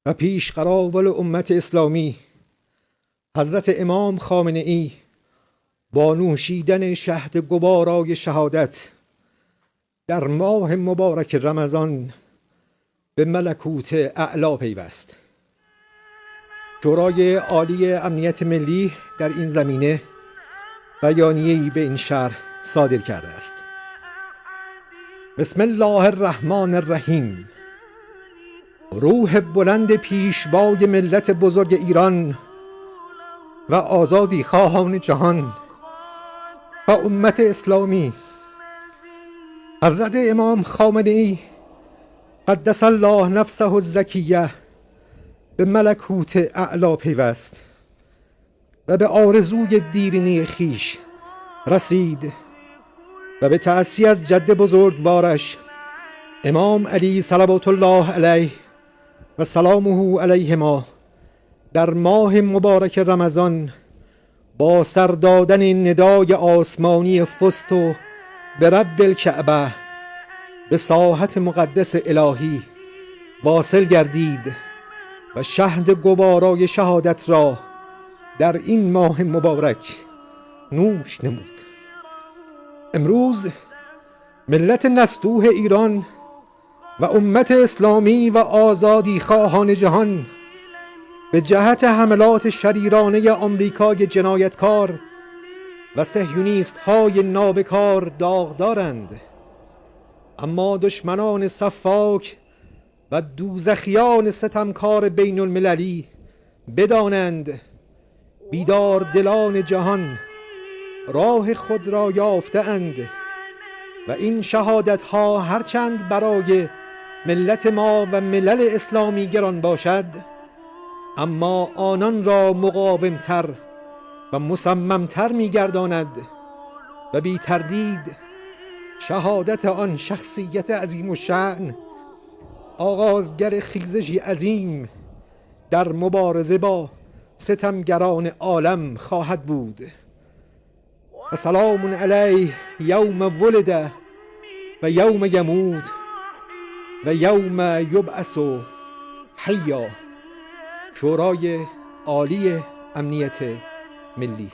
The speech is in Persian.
و پیشقراول امت اسلامی حضرت امام خامنه ای با نوشیدن شهد گوارای شهادت در ماه مبارک رمضان به ملکوت اعلی پیوست. شورای عالی امنیت ملی در این زمینه بیانیه‌ای به این شرح صادر کرده است. بسم الله الرحمن الرحیم. روح بلند پیشوای ملت بزرگ ایران و آزادی خواهان جهان و امت اسلامی حضرت امام خامنه ای قدس الله نفسه الزکیه به ملکوت اعلی پیوست و به آرزوی دیرینی خیش رسید و به تأسی از جد بزرگوارش امام علی صلوات الله علیه و سلامه علیهما در ماه مبارک رمضان با سر دادن ندای آسمانی فست و به رب الکعبه به ساحت مقدس الهی واصل گردید و شهد گوارای شهادت را در این ماه مبارک نوش نمود. امروز ملت نستوه ایران و امت اسلامی و آزادی خواهان جهان به جهت حملات شریرانه آمریکای جنایتکار و صهیونیست های نابکار داغدارند، اما دشمنان صفاک و دوزخیان ستمکار بین المللی بدانند بیدار دلان جهان راه خود را یافته اند و این شهادت ها هرچند برای ملت ما و ملل اسلامی گران باشد، اما آنان را مقاومتر و مصممتر می گرداند و بی تردید شهادت آن شخصیت عظیم الشأن آغازگر خیزشی عظیم در مبارزه با ستمگران عالم خواهد بود. و سلام علیه یوم ولد و یوم یموت و یوم یبعث حیا. شورای عالی امنیت ملی.